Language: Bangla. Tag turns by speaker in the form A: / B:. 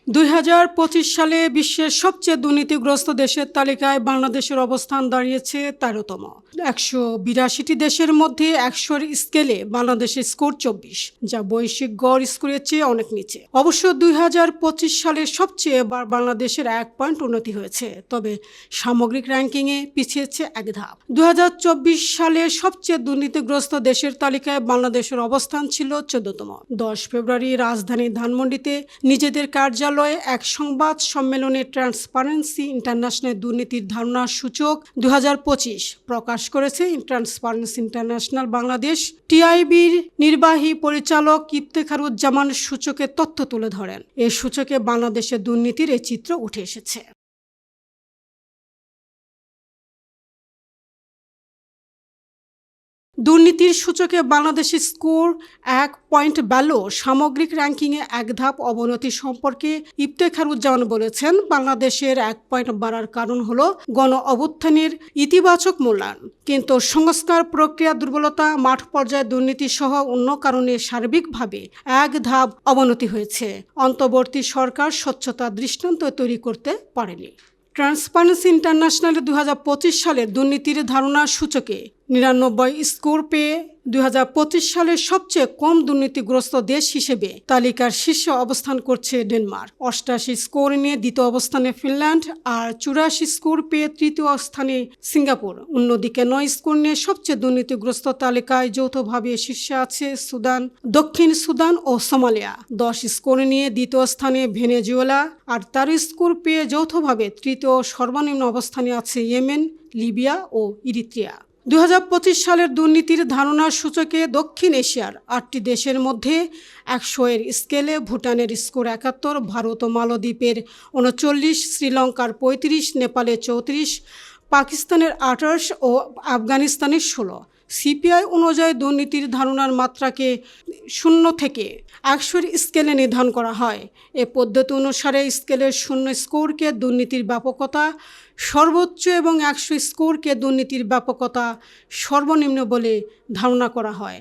A: 2025 সালে বিশ্বের সবচেয়ে দুর্নীতিগ্রস্ত দেশের তালিকায় বাংলাদেশের অবস্থান দাঁড়িয়েছে 13তম। 182টি দেশের মধ্যে 100-র স্কেলে বাংলাদেশের স্কোর 24, যা বৈশ্বিক গড় স্কোরের চেয়ে অনেক নিচে। অবশ্য 2025 সালে সবচেয়ে বাংলাদেশের 1 পয়েন্ট উন্নতি হয়েছে, তবে সামগ্রিক র্যাঙ্কিংয়ে পিছিয়েছে এক ধাপ। 2024 সালে সবচেয়ে দুর্নীতিগ্রস্ত দেশের তালিকায় বাংলাদেশের অবস্থান ছিল 14তম। 10 ফেব্রুয়ারি রাজধানী ধানমন্ডিতে নিজেদের কার্যালয়ে এক সংবাদ সম্মেলনে ট্রান্সপারেন্সি ইন্টারন্যাশনাল দুর্নীতির ধারণা সূচক 2025 প্রকাশ করেছে। ট্রান্সপারেন্সি ইন্টারন্যাশনাল বাংলাদেশ টিআইবির নির্বাহী পরিচালক ইফতেখারুজ্জামান সূচকের তথ্য তুলে ধরেন। এই সূচকে বাংলাদেশের দুর্নীতির এই চিত্র উঠে এসেছে। দুর্নীতির সূচকে বাংলাদেশের স্কোর 1 পয়েন্ট বাড়লেও সামগ্রিক র্যাঙ্কিংয়ে এক ধাপ অবনতি সম্পর্কে ইফতেখারুজ্জামান বলেছেন, বাংলাদেশের 1 পয়েন্ট বাড়ার কারণ হলো গণ অভ্যুত্থানের ইতিবাচক মূল্যায়ন, কিন্তু সংস্কার প্রক্রিয়া দুর্বলতা, মাঠ পর্যায়ে দুর্নীতি সহ অন্য কারণে সার্বিকভাবে এক ধাপ অবনতি হয়েছে। অন্তর্বর্তী সরকার স্বচ্ছতার দৃষ্টান্ত তৈরি করতে পারেনি। ট্রান্সপারেন্সি ইন্টারন্যাশনাল 2025 সালে দুর্নীতির ধারণা সূচকে 99 স্কোর পেয়ে 2025 সালের সবচেয়ে কম দুর্নীতিগ্রস্ত দেশ হিসেবে তালিকার শীর্ষে অবস্থান করছে ডেনমার্ক। 88 স্কোর নিয়ে দ্বিতীয় অবস্থানে ফিনল্যান্ড আর 84 স্কোর পেয়ে তৃতীয় স্থানে সিঙ্গাপুর। অন্যদিকে 9 স্কোর নিয়ে সবচেয়ে দুর্নীতিগ্রস্ত তালিকায় যৌথভাবে শীর্ষে আছে সুদান, দক্ষিণ সুদান ও সোমালিয়া। 10 স্কোর নিয়ে দ্বিতীয় স্থানে ভেনেজুয়েলা আর 13 স্কোর পেয়ে যৌথভাবে তৃতীয় সর্বনিম্ন অবস্থানে আছে ইয়েমেন, লিবিয়া ও ইরিত্রিয়া। 2025 সালের দুর্নীতির ধারণার সূচকে দক্ষিণ এশিয়ার 8টি দেশের মধ্যে 100-এর স্কেলে ভুটানের স্কোর 71, ভারত ও মালদ্বীপের 39, শ্রীলঙ্কার 35, নেপালের 34, পাকিস্তানের 28 ও আফগানিস্তানের 16। সিপিআই অনুযায়ী দুর্নীতির ধারণার মাত্রাকে 0 থেকে 100-এর স্কেলে নির্ধারণ করা হয়। এ পদ্ধতি অনুসারে স্কেলের 0 স্কোরকে দুর্নীতির ব্যাপকতা সর্বোচ্চ এবং 100 স্কোরকে দুর্নীতির ব্যাপকতা সর্বনিম্ন বলে ধারণা করা হয়।